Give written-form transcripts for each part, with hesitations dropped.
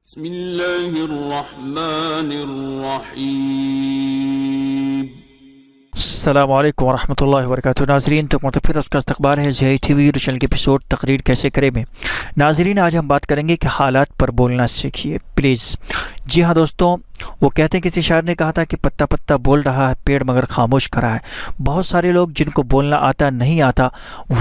بسم اللہ الرحمن الرحیم۔ السلام علیکم ورحمۃ اللہ وبرکاتہ۔ ناظرین، تو پھر اس کا استقبال ہے زی ٹی وی یوٹیوب چینل کے ایپیسوڈ تقریر کیسے کرے میں۔ ناظرین، آج ہم بات کریں گے کہ حالات پر بولنا سیکھیے پلیز۔ جی ہاں دوستوں، وہ کہتے ہیں کسی شاعر نے کہا تھا کہ پتا پتا بول رہا ہے پیڑ مگر خاموش کھڑا ہے۔ بہت سارے لوگ جن کو بولنا آتا نہیں آتا،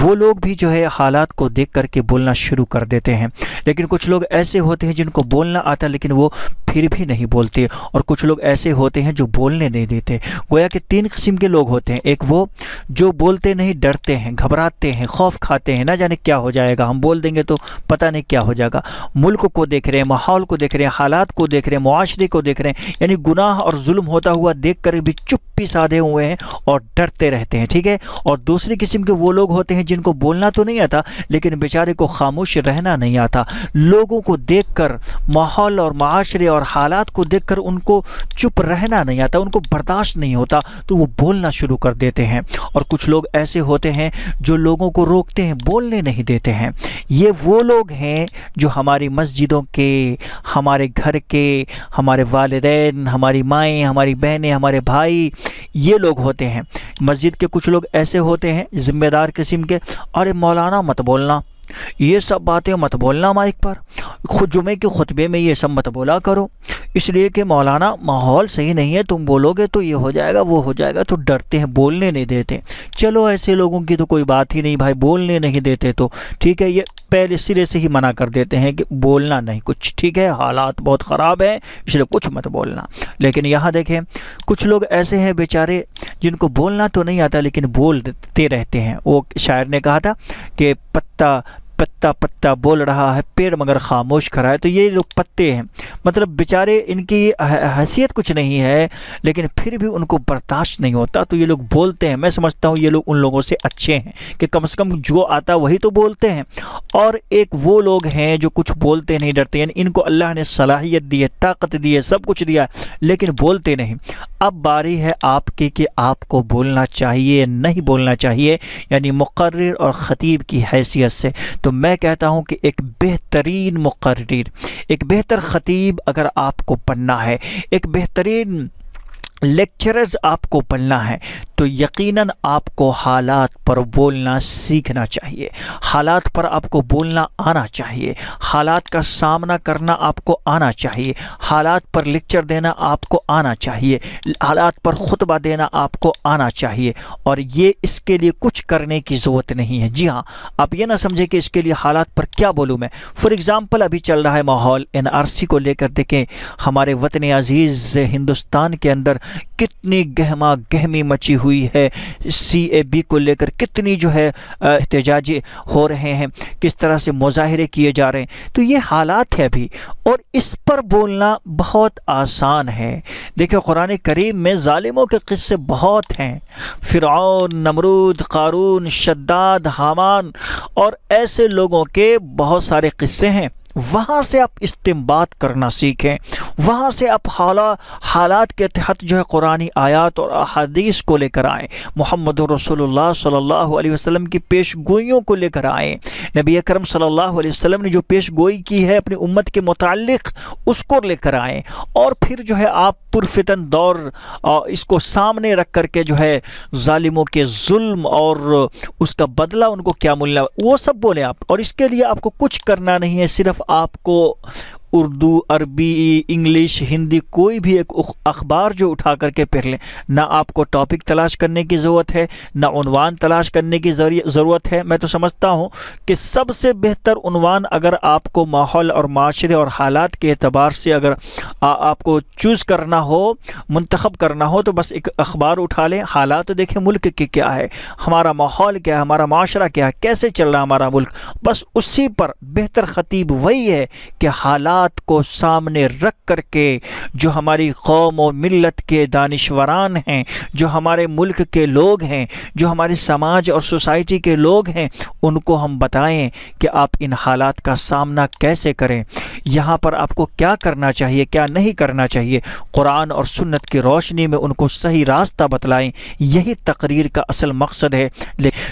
وہ لوگ بھی جو ہے حالات کو دیکھ کر کے بولنا شروع کر دیتے ہیں، لیکن کچھ لوگ ایسے ہوتے ہیں جن کو بولنا آتا لیکن وہ پھر بھی نہیں بولتے، اور کچھ لوگ ایسے ہوتے ہیں جو بولنے نہیں دیتے۔ گویا کہ تین قسم کے لوگ ہوتے ہیں۔ ایک وہ جو بولتے نہیں، ڈرتے ہیں، گھبراتے ہیں، خوف کھاتے ہیں، نہ جانے کیا ہو جائے گا، ہم بول دیں گے تو پتہ نہیں کیا ہو جائے گا۔ ملک کو دیکھ رہے ہیں، ماحول کو دیکھ رہے ہیں، حالات کو دیکھ رہے ہیں، معاشرے کو دیکھ رہے ہیں، یعنی گناہ اور ظلم ہوتا ہوا دیکھ کر بھی چپی سادھے ہوئے ہیں اور ڈرتے رہتے ہیں، ٹھیک ہے۔ اور دوسری قسم کے وہ لوگ ہوتے ہیں جن کو بولنا تو نہیں آتا لیکن بیچارے کو خاموش رہنا نہیں آتا۔ لوگوں کو دیکھ کر، ماحول اور معاشرے اور حالات کو دیکھ کر ان کو چپ رہنا نہیں آتا، ان کو برداشت نہیں ہوتا، تو وہ بولنا شروع کر دیتے ہیں۔ اور کچھ لوگ ایسے ہوتے ہیں جو لوگوں کو روکتے ہیں، بولنے نہیں دیتے ہیں۔ یہ وہ لوگ ہیں جو ہماری مسجدوں کے، ہمارے گھر کے، ہمارے والدین، ہماری مائیں، ہماری بہنیں، ہمارے بھائی، یہ لوگ ہوتے ہیں۔ مسجد کے کچھ لوگ ایسے ہوتے ہیں ذمہ دار قسم کے، ارے مولانا مت بولنا، یہ سب باتیں مت بولنا مائک پر، خود جمعے کے خطبے میں یہ سب مت بولا کرو، اس لیے کہ مولانا ماحول صحیح نہیں ہے، تم بولو گے تو یہ ہو جائے گا وہ ہو جائے گا، تو ڈرتے ہیں، بولنے نہیں دیتے۔ چلو ایسے لوگوں کی تو کوئی بات ہی نہیں بھائی، بولنے نہیں دیتے تو ٹھیک ہے، یہ پہلے سرے سے ہی منع کر دیتے ہیں کہ بولنا نہیں کچھ، ٹھیک ہے، حالات بہت خراب ہیں اس لیے کچھ مت بولنا۔ لیکن یہاں دیکھیں کچھ لوگ ایسے ہیں بیچارے جن کو بولنا تو نہیں آتا لیکن بولتے رہتے ہیں۔ وہ شاعر نے کہا تھا کہ پتا پتا پتا بول رہا ہے پیڑ مگر خاموش کھڑا ہے، تو یہ لوگ پتے ہیں، مطلب بیچارے ان کی حیثیت کچھ نہیں ہے لیکن پھر بھی ان کو برداشت نہیں ہوتا تو یہ لوگ بولتے ہیں۔ میں سمجھتا ہوں یہ لوگ ان لوگوں سے اچھے ہیں کہ کم سے کم جو آتا وہی تو بولتے ہیں۔ اور ایک وہ لوگ ہیں جو کچھ بولتے نہیں، ڈرتے، یعنی ان کو اللہ نے صلاحیت دی ہے، طاقت دی ہے، سب کچھ دیا ہے لیکن بولتے نہیں۔ اب باری ہے آپ کی کہ آپ کو بولنا چاہیے نہیں بولنا چاہیے، یعنی مقرر اور خطیب کی حیثیت سے۔ تو میں کہتا ہوں کہ ایک بہترین مقرر، ایک بہتر خطیب اگر آپ کو بننا ہے، ایک بہترین لیکچرز آپ کو بننا ہے تو یقیناً آپ کو حالات پر بولنا سیکھنا چاہیے، حالات پر آپ کو بولنا آنا چاہیے، حالات کا سامنا کرنا آپ کو آنا چاہیے، حالات پر لیکچر دینا آپ کو آنا چاہیے، حالات پر خطبہ دینا آپ کو آنا چاہیے۔ اور یہ اس کے لیے کچھ کرنے کی ضرورت نہیں ہے۔ جی ہاں، آپ یہ نہ سمجھیں کہ اس کے لیے حالات پر کیا بولوں میں۔ فار ایگزامپل ابھی چل رہا ہے ماحول NRC کو لے کر، دیکھیں ہمارے وطن عزیز ہندوستان کے اندر کتنی گہما گہمی مچی ہوئی ہے، CAB کو لے کر کتنی جو ہے احتجاج ہو رہے ہیں، کس طرح سے مظاہرے کیے جا رہے ہیں، تو یہ حالات ہے ابھی، اور اس پر بولنا بہت آسان ہے۔ دیکھیں قرآن کریم میں ظالموں کے قصے بہت ہیں، فرعون، نمرود، قارون، شداد، حامان، اور ایسے لوگوں کے بہت سارے قصے ہیں۔ وہاں سے آپ استنباط کرنا سیکھیں، وہاں سے آپ حالات کے تحت جو ہے قرآنی آیات اور احادیث کو لے کر آئیں، محمد رسول اللہ صلی اللہ علیہ وسلم کی پیش گوئیوں کو لے کر آئیں۔ نبی اکرم صلی اللہ علیہ وسلم نے جو پیش گوئی کی ہے اپنی امت کے متعلق، اس کو لے کر آئیں، اور پھر جو ہے آپ پرفتن دور اس کو سامنے رکھ کر کے جو ہے ظالموں کے ظلم اور اس کا بدلہ ان کو کیا ملنا وہ سب بولیں آپ۔ اور اس کے لیے آپ کو کچھ کرنا نہیں ہے، صرف آپ کو اردو، عربی، انگلش، ہندی کوئی بھی ایک اخبار جو اٹھا کر کے پڑھ لیں۔ نہ آپ کو ٹاپک تلاش کرنے کی ضرورت ہے، نہ عنوان تلاش کرنے کی ضرورت ہے۔ میں تو سمجھتا ہوں کہ سب سے بہتر عنوان اگر آپ کو ماحول اور معاشرے اور حالات کے اعتبار سے اگر آپ کو چوز کرنا ہو، منتخب کرنا ہو، تو بس ایک اخبار اٹھا لیں، حالات دیکھیں ملک کے کیا ہے، ہمارا ماحول کیا ہے، ہمارا معاشرہ کیا ہے، کیسے چل رہا ہے ہمارا ملک، بس اسی پر بہتر خطیب وہی ہے کہ حالات کو سامنے رکھ کر کے جو ہماری قوم و ملت کے دانشوران ہیں، جو ہمارے ملک کے لوگ ہیں، جو ہمارے سماج اور سوسائٹی کے لوگ ہیں، ان کو ہم بتائیں کہ آپ ان حالات کا سامنا کیسے کریں، یہاں پر آپ کو کیا کرنا چاہیے، کیا نہیں کرنا چاہیے، قرآن اور سنت کی روشنی میں ان کو صحیح راستہ بتلائیں۔ یہی تقریر کا اصل مقصد ہے۔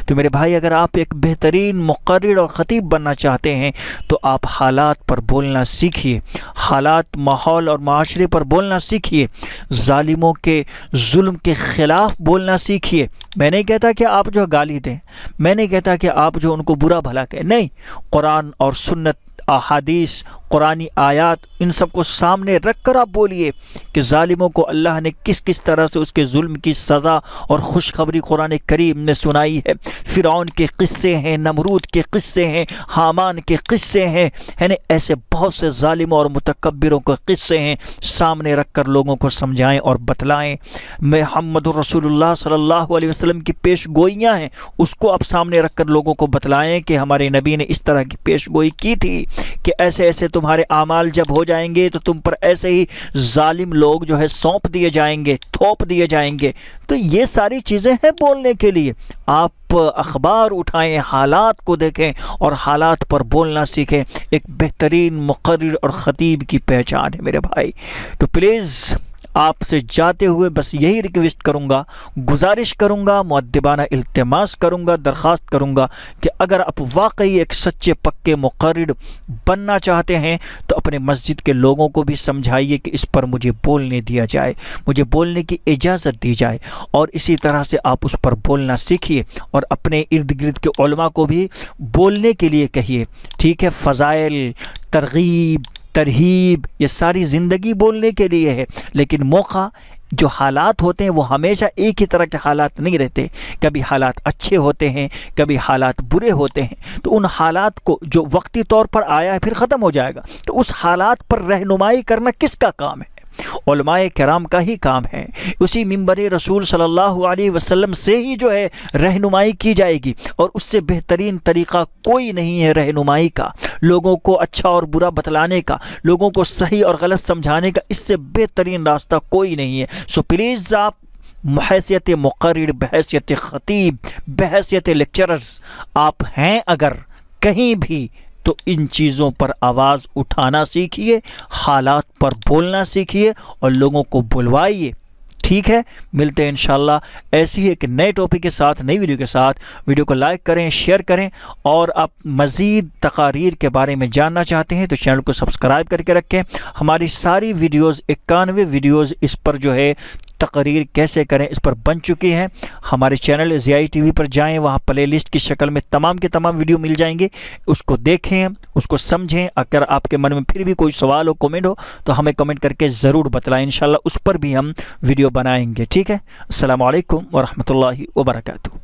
تو میرے بھائی، اگر آپ ایک بہترین مقرر اور خطیب بننا چاہتے ہیں تو آپ حالات پر بولنا سیکھیں۔ سیکھیے، حالات، ماحول اور معاشرے پر بولنا سیکھیے، ظالموں کے ظلم کے خلاف بولنا سیکھیے۔ میں نہیں کہتا کہ آپ جو گالی دیں، میں نہیں کہتا کہ آپ جو ان کو برا بھلا کہیں، نہیں، قرآن اور سنت، احادیث، قرآنی آیات، ان سب کو سامنے رکھ کر آپ بولیے کہ ظالموں کو اللہ نے کس کس طرح سے اس کے ظلم کی سزا اور خوشخبری قرآن کریم نے سنائی ہے۔ فرعون کے قصے ہیں، نمرود کے قصے ہیں، حامان کے قصے ہیں، یعنی ایسے بہت سے ظالموں اور متکبروں کے قصے ہیں، سامنے رکھ کر لوگوں کو سمجھائیں اور بتلائیں۔ محمد رسول اللہ صلی اللہ علیہ وسلم کی پیش گوئیاں ہیں، اس کو آپ سامنے رکھ کر لوگوں کو بتلائیں کہ ہمارے نبی نے اس طرح کی پیش گوئی کی تھی کہ ایسے ایسے تمہارے اعمال جب ہو جائیں گے تو تم پر ایسے ہی ظالم لوگ جو ہے سونپ دیے جائیں گے، تھوپ دیے جائیں گے۔ تو یہ ساری چیزیں ہیں بولنے کے لیے۔ آپ اخبار اٹھائیں، حالات کو دیکھیں اور حالات پر بولنا سیکھیں۔ ایک بہترین مقرر اور خطیب کی پہچان ہے میرے بھائی۔ تو پلیز آپ سے جاتے ہوئے بس یہی ریکویسٹ کروں گا، گزارش کروں گا، مؤدبانہ التماس کروں گا، درخواست کروں گا کہ اگر آپ واقعی ایک سچے پکے مقرر بننا چاہتے ہیں تو اپنے مسجد کے لوگوں کو بھی سمجھائیے کہ اس پر مجھے بولنے دیا جائے، مجھے بولنے کی اجازت دی جائے، اور اسی طرح سے آپ اس پر بولنا سیکھیے اور اپنے ارد گرد کے علماء کو بھی بولنے کے لیے کہیے۔ ٹھیک ہے، فضائل، ترغیب، ترہیب، یہ ساری زندگی بولنے کے لیے ہے، لیکن موقع، جو حالات ہوتے ہیں وہ ہمیشہ ایک ہی طرح کے حالات نہیں رہتے، کبھی حالات اچھے ہوتے ہیں، کبھی حالات برے ہوتے ہیں۔ تو ان حالات کو جو وقتی طور پر آیا ہے پھر ختم ہو جائے گا، تو اس حالات پر رہنمائی کرنا کس کا کام ہے؟ علماء کرام کا ہی کام ہے۔ اسی منبر رسول صلی اللہ علیہ وسلم سے ہی جو ہے رہنمائی کی جائے گی، اور اس سے بہترین طریقہ کوئی نہیں ہے رہنمائی کا، لوگوں کو اچھا اور برا بتلانے کا، لوگوں کو صحیح اور غلط سمجھانے کا، اس سے بہترین راستہ کوئی نہیں ہے۔ سو پلیز آپ بحیثیت مقرر، بحیثیت خطیب، بحیثیت لیکچررز آپ ہیں اگر کہیں بھی، تو ان چیزوں پر آواز اٹھانا سیکھیے، حالات پر بولنا سیکھیے اور لوگوں کو بلوائیے۔ ٹھیک ہے، ملتے ہیں انشاءاللہ ایسی ہی ایک نئے ٹاپک کے ساتھ، نئی ویڈیو کے ساتھ۔ ویڈیو کو لائک کریں، شیئر کریں، اور آپ مزید تقاریر کے بارے میں جاننا چاہتے ہیں تو چینل کو سبسکرائب کر کے رکھیں۔ ہماری ساری ویڈیوز، 91 ویڈیوز اس پر جو ہے تقریر کیسے کریں اس پر بن چکی ہیں۔ ہمارے چینل ضیاء ٹی وی پر جائیں، وہاں پلے لسٹ کی شکل میں تمام کے تمام ویڈیو مل جائیں گے، اس کو دیکھیں، اس کو سمجھیں۔ اگر آپ کے من میں پھر بھی کوئی سوال ہو، کومنٹ ہو، تو ہمیں کمنٹ کر کے ضرور بتلائیں، انشاءاللہ اس پر بھی ہم ویڈیو بنائیں گے۔ ٹھیک ہے، السلام علیکم ورحمۃ اللہ وبرکاتہ۔